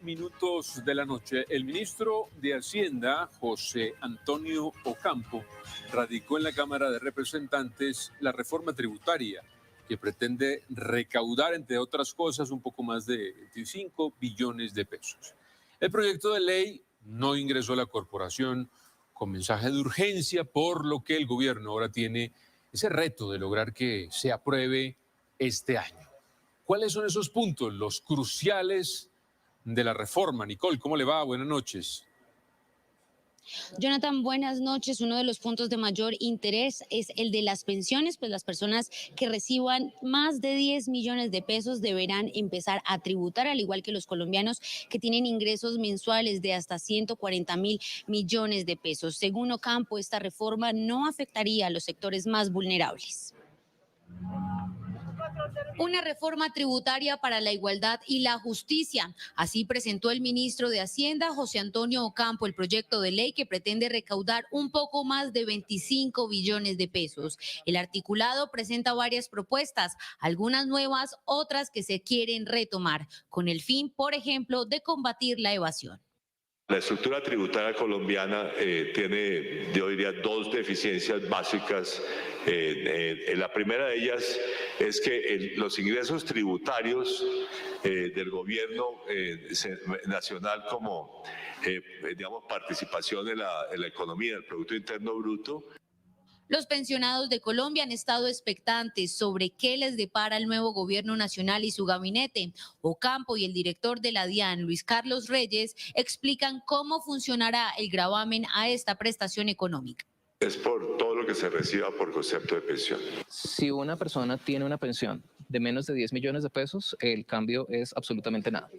minutos de la noche. El ministro de Hacienda, José Antonio Ocampo, radicó en la Cámara de Representantes la reforma tributaria que pretende recaudar, entre otras cosas, un poco más de 25 billones de pesos. El proyecto de ley no ingresó a la corporación con mensaje de urgencia, por lo que el gobierno ahora tiene ese reto de lograr que se apruebe este año. ¿Cuáles son esos puntos, los cruciales de la reforma? Nicole, ¿cómo le va? Buenas noches. Jonathan, buenas noches. Uno de los puntos de mayor interés es el de las pensiones, pues las personas que reciban más de 10 millones de pesos deberán empezar a tributar, al igual que los colombianos que tienen ingresos mensuales de hasta 140.000 millones de pesos. Según Ocampo, esta reforma no afectaría a los sectores más vulnerables. Una reforma tributaria para la igualdad y la justicia. Así presentó el ministro de Hacienda, José Antonio Ocampo, el proyecto de ley que pretende recaudar un poco más de 25 billones de pesos. El articulado presenta varias propuestas, algunas nuevas, otras que se quieren retomar, con el fin, por ejemplo, de combatir la evasión. La estructura tributaria colombiana tiene, yo diría, dos deficiencias básicas. La primera de ellas es que los ingresos tributarios del gobierno nacional como, digamos, participación en la economía, del Producto Interno Bruto. Los pensionados de Colombia han estado expectantes sobre qué les depara el nuevo gobierno nacional y su gabinete. Ocampo y el director de la DIAN, Luis Carlos Reyes, explican cómo funcionará el gravamen a esta prestación económica. Es por todo lo que se reciba por concepto de pensión. Si una persona tiene una pensión de menos de 10 millones de pesos, el cambio es absolutamente nada.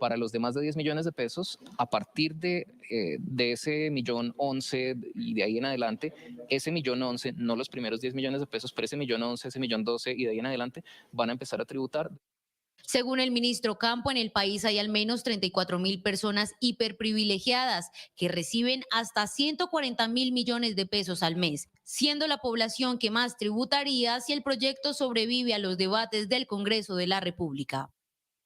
Para los de más de 10 millones de pesos, a partir de ese 1.011.000 y de ahí en adelante, ese 1.011.000, no los primeros 10 millones de pesos, pero ese 1.011.000, ese 1.012.000 y de ahí en adelante van a empezar a tributar. Según el ministro Ocampo, en el país hay al menos 34.000 personas hiperprivilegiadas que reciben hasta 140.000 millones de pesos al mes, siendo la población que más tributaría si el proyecto sobrevive a los debates del Congreso de la República.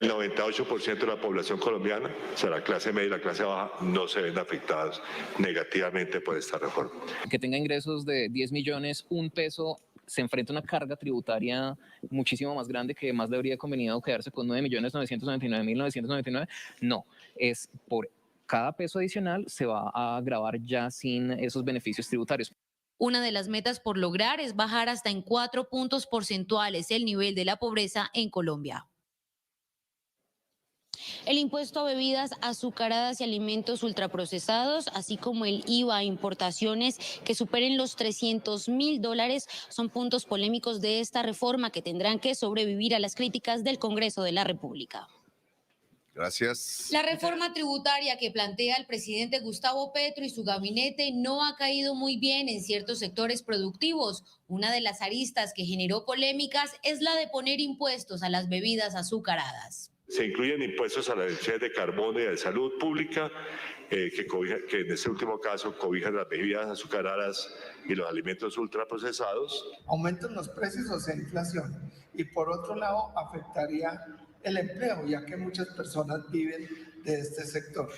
El 98% de la población colombiana, o sea, la clase media y la clase baja, no se ven afectadas negativamente por esta reforma. Que tenga ingresos de 10 millones, un peso, se enfrenta a una carga tributaria muchísimo más grande que más le habría convenido quedarse con 9.999.999. No, es por cada peso adicional se va a gravar ya sin esos beneficios tributarios. Una de las metas por lograr es bajar hasta en 4 puntos porcentuales el nivel de la pobreza en Colombia. El impuesto a bebidas azucaradas y alimentos ultraprocesados, así como el IVA a importaciones que superen los $300.000, son puntos polémicos de esta reforma que tendrán que sobrevivir a las críticas del Congreso de la República. Gracias. La reforma tributaria que plantea el presidente Gustavo Petro y su gabinete no ha caído muy bien en ciertos sectores productivos. Una de las aristas que generó polémicas es la de poner impuestos a las bebidas azucaradas. Se incluyen impuestos a las emisiones de carbono y de salud pública, que en este último caso cobijan las bebidas azucaradas y los alimentos ultraprocesados. Aumentan los precios, o sea, inflación. Y por otro lado, afectaría el empleo, ya que muchas personas viven de este sector.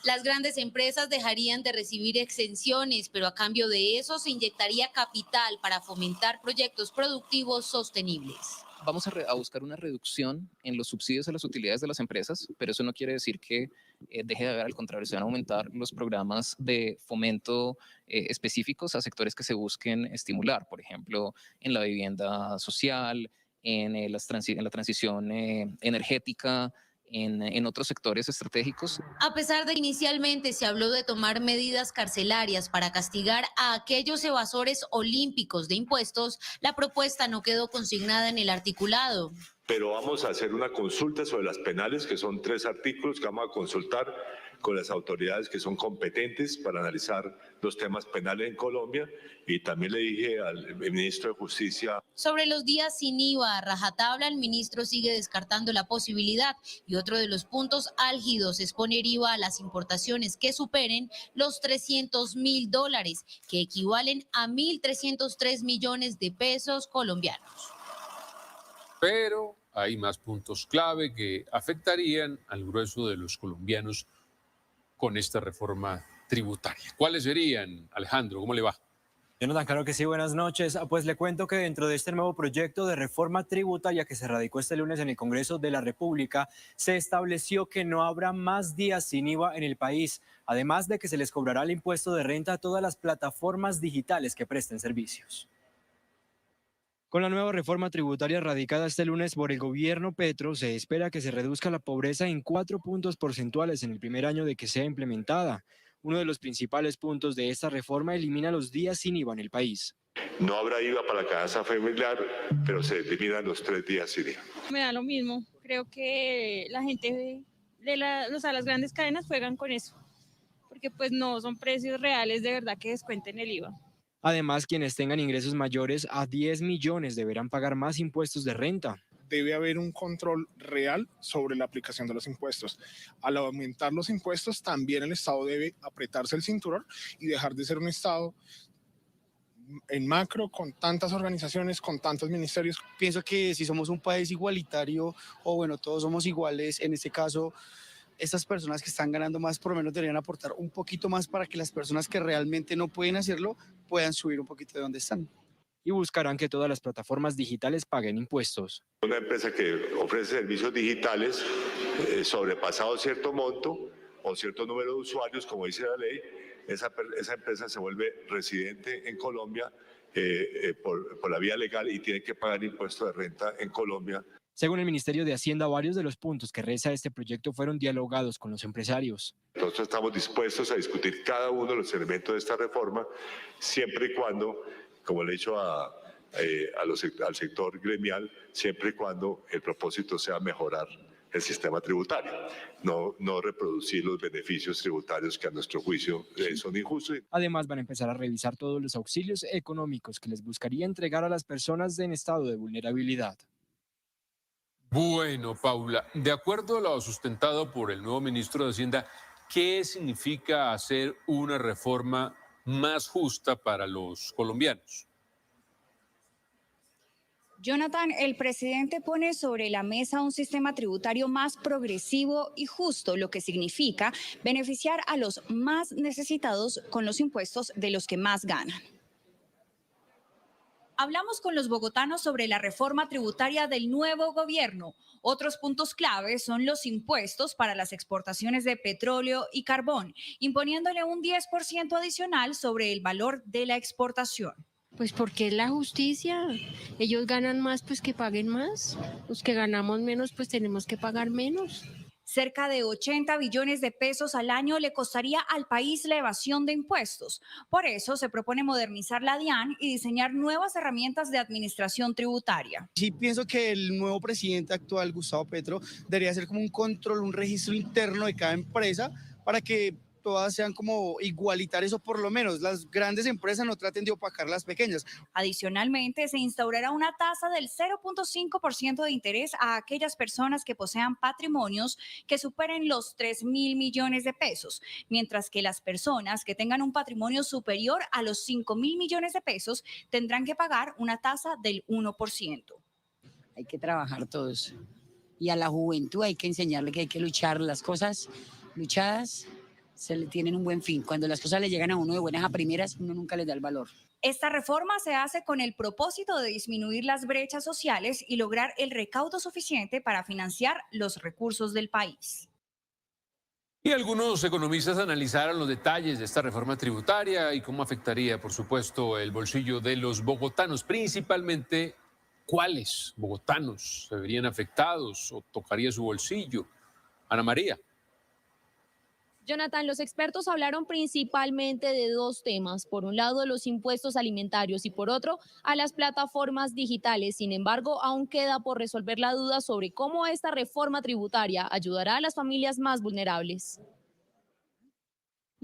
Las grandes empresas dejarían de recibir exenciones, pero a cambio de eso se inyectaría capital para fomentar proyectos productivos sostenibles. Vamos a buscar una reducción en los subsidios a las utilidades de las empresas, pero eso no quiere decir que deje de haber, al contrario, se van a aumentar los programas de fomento específicos a sectores que se busquen estimular, por ejemplo, en la vivienda social, en la transición energética, en otros sectores estratégicos. A pesar de que inicialmente se habló de tomar medidas carcelarias para castigar a aquellos evasores olímpicos de impuestos, la propuesta no quedó consignada en el articulado. Pero vamos a hacer una consulta sobre las penales, que son 3 artículos que vamos a consultar con las autoridades que son competentes para analizar los temas penales en Colombia, y también le dije al ministro de Justicia. Sobre los días sin IVA a rajatabla, el ministro sigue descartando la posibilidad, y otro de los puntos álgidos es poner IVA a las importaciones que superen los $300.000, que equivalen a 1.303 millones de pesos colombianos. Pero hay más puntos clave que afectarían al grueso de los colombianos con esta reforma tributaria. ¿Cuáles serían, Alejandro? ¿Cómo le va? Jonathan, claro que sí, buenas noches. Pues le cuento que dentro de este nuevo proyecto de reforma tributaria que se radicó este lunes en el Congreso de la República, se estableció que no habrá más días sin IVA en el país, además de que se les cobrará el impuesto de renta a todas las plataformas digitales que presten servicios. Con la nueva reforma tributaria radicada este lunes por el gobierno Petro, se espera que se reduzca la pobreza en 4 puntos porcentuales en el primer año de que sea implementada. Uno de los principales puntos de esta reforma elimina los días sin IVA en el país. No habrá IVA para la canasta familiar, pero se eliminan los 3 días sin IVA. Me da lo mismo. Creo que la gente las grandes cadenas juegan con eso, porque pues no son precios reales de verdad que descuenten el IVA. Además, quienes tengan ingresos mayores a 10 millones deberán pagar más impuestos de renta. Debe haber un control real sobre la aplicación de los impuestos. Al aumentar los impuestos, también el Estado debe apretarse el cinturón y dejar de ser un Estado en macro, con tantas organizaciones, con tantos ministerios. Pienso que si somos un país igualitario, o bueno, todos somos iguales, en este caso, estas personas que están ganando más, por lo menos deberían aportar un poquito más para que las personas que realmente no pueden hacerlo, puedan subir un poquito de donde están. Y buscarán que todas las plataformas digitales paguen impuestos. Una empresa que ofrece servicios digitales sobrepasado cierto monto o cierto número de usuarios, como dice la ley, esa empresa se vuelve residente en Colombia por la vía legal y tiene que pagar impuesto de renta en Colombia. Según el Ministerio de Hacienda, varios de los puntos que reza este proyecto fueron dialogados con los empresarios. Nosotros estamos dispuestos a discutir cada uno de los elementos de esta reforma, siempre y cuando, como le he dicho al sector gremial, siempre y cuando el propósito sea mejorar el sistema tributario, no reproducir los beneficios tributarios que a nuestro juicio son injustos. Además, van a empezar a revisar todos los auxilios económicos que les buscaría entregar a las personas en estado de vulnerabilidad. Bueno, Paula, de acuerdo a lo sustentado por el nuevo ministro de Hacienda, ¿qué significa hacer una reforma más justa para los colombianos? Jonathan, el presidente pone sobre la mesa un sistema tributario más progresivo y justo, lo que significa beneficiar a los más necesitados con los impuestos de los que más ganan. Hablamos con los bogotanos sobre la reforma tributaria del nuevo gobierno. Otros puntos clave son los impuestos para las exportaciones de petróleo y carbón, imponiéndole un 10% adicional sobre el valor de la exportación. Pues porque es la justicia. Ellos ganan más, pues que paguen más. Los que ganamos menos, pues tenemos que pagar menos. Cerca de 80 billones de pesos al año le costaría al país la evasión de impuestos. Por eso se propone modernizar la DIAN y diseñar nuevas herramientas de administración tributaria. Sí, pienso que el nuevo presidente actual, Gustavo Petro, debería hacer como un control, un registro interno de cada empresa para que todas sean como igualitarias, o por lo menos las grandes empresas no traten de opacar las pequeñas. Adicionalmente, se instaurará una tasa del 0.5% de interés a aquellas personas que posean patrimonios que superen los 3.000 millones de pesos, mientras que las personas que tengan un patrimonio superior a los 5.000 millones de pesos tendrán que pagar una tasa del 1%. Hay que trabajar todos. Y a la juventud hay que enseñarle que hay que luchar. Las cosas luchadas se le tienen un buen fin. Cuando las cosas le llegan a uno de buenas a primeras, uno nunca les da el valor. Esta reforma se hace con el propósito de disminuir las brechas sociales y lograr el recaudo suficiente para financiar los recursos del país. Y algunos economistas analizaron los detalles de esta reforma tributaria y cómo afectaría, por supuesto, el bolsillo de los bogotanos, principalmente cuáles bogotanos se verían afectados o tocaría su bolsillo. Ana María. Jonathan, los expertos hablaron principalmente de dos temas. Por un lado, los impuestos alimentarios y por otro, a las plataformas digitales. Sin embargo, aún queda por resolver la duda sobre cómo esta reforma tributaria ayudará a las familias más vulnerables.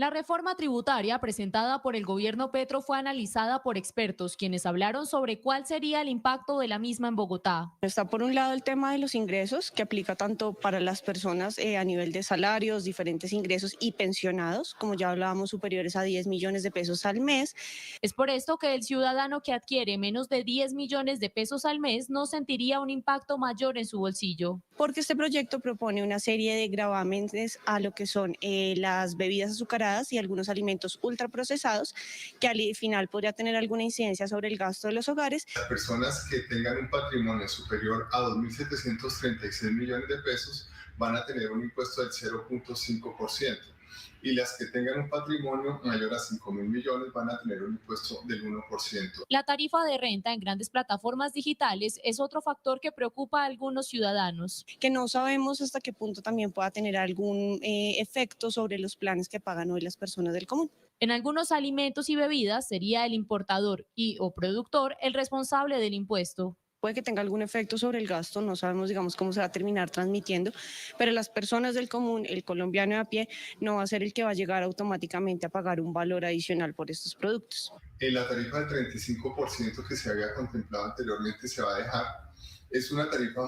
La reforma tributaria presentada por el gobierno Petro fue analizada por expertos, quienes hablaron sobre cuál sería el impacto de la misma en Bogotá. Está por un lado el tema de los ingresos, que aplica tanto para las personas a nivel de salarios, diferentes ingresos y pensionados, como ya hablábamos, superiores a 10 millones de pesos al mes. Es por esto que el ciudadano que adquiere menos de 10 millones de pesos al mes no sentiría un impacto mayor en su bolsillo. Porque este proyecto propone una serie de gravámenes a lo que son las bebidas azucaradas y algunos alimentos ultraprocesados, que al final podría tener alguna incidencia sobre el gasto de los hogares. Las personas que tengan un patrimonio superior a 2.736 millones de pesos van a tener un impuesto del 0.5%. Y las que tengan un patrimonio mayor a 5.000 millones van a tener un impuesto del 1%. La tarifa de renta en grandes plataformas digitales es otro factor que preocupa a algunos ciudadanos. Que no sabemos hasta qué punto también pueda tener algún efecto sobre los planes que pagan hoy las personas del común. En algunos alimentos y bebidas sería el importador o productor el responsable del impuesto. Puede que tenga algún efecto sobre el gasto, no sabemos, digamos, cómo se va a terminar transmitiendo, pero las personas del común, el colombiano de a pie, no va a ser el que va a llegar automáticamente a pagar un valor adicional por estos productos. La tarifa del 35% que se había contemplado anteriormente se va a dejar. Es una tarifa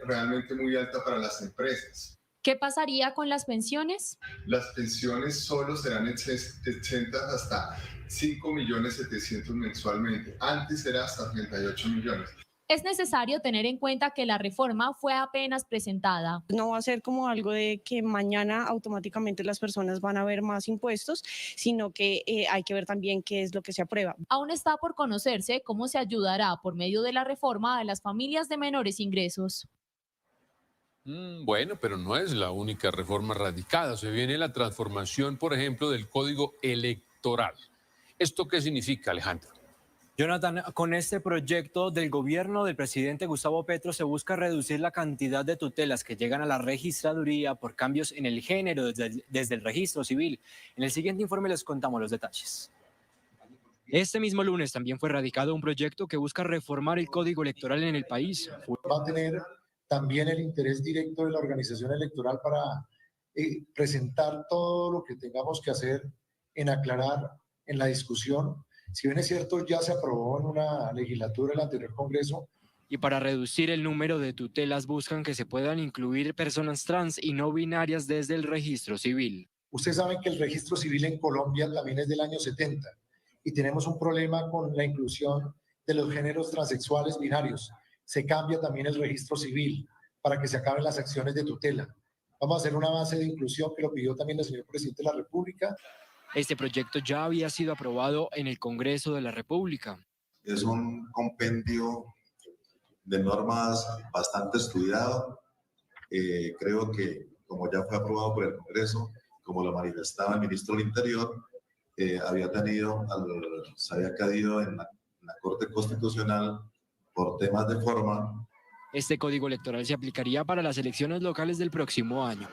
realmente muy alta para las empresas. ¿Qué pasaría con las pensiones? Las pensiones solo serán exentas hasta 5.700.000 mensualmente. Antes era hasta 38 millones. Es necesario tener en cuenta que la reforma fue apenas presentada. No va a ser como algo de que mañana automáticamente las personas van a ver más impuestos, sino que hay que ver también qué es lo que se aprueba. Aún está por conocerse cómo se ayudará por medio de la reforma a las familias de menores ingresos. Bueno, pero no es la única reforma radicada. Se viene la transformación, por ejemplo, del Código Electoral. ¿Esto qué significa, Alejandro? Jonathan, con este proyecto del gobierno del presidente Gustavo Petro se busca reducir la cantidad de tutelas que llegan a la registraduría por cambios en el género desde el registro civil. En el siguiente informe les contamos los detalles. Este mismo lunes también fue radicado un proyecto que busca reformar el código electoral en el país. Va a tener también el interés directo de la organización electoral para presentar todo lo que tengamos que hacer en aclarar en la discusión. Si bien es cierto, ya se aprobó en una legislatura del anterior Congreso. Y para reducir el número de tutelas buscan que se puedan incluir personas trans y no binarias desde el registro civil. Ustedes saben que el registro civil en Colombia también es del año 70 y tenemos un problema con la inclusión de los géneros transexuales binarios. Se cambia también el registro civil para que se acaben las acciones de tutela. Vamos a hacer una base de inclusión que lo pidió también el señor presidente de la República. Este proyecto ya había sido aprobado en el Congreso de la República. Es un compendio de normas bastante estudiado. Creo que, como ya fue aprobado por el Congreso, como lo manifestaba el ministro del Interior, se había caído en la Corte Constitucional por temas de forma. Este código electoral se aplicaría para las elecciones locales del próximo año.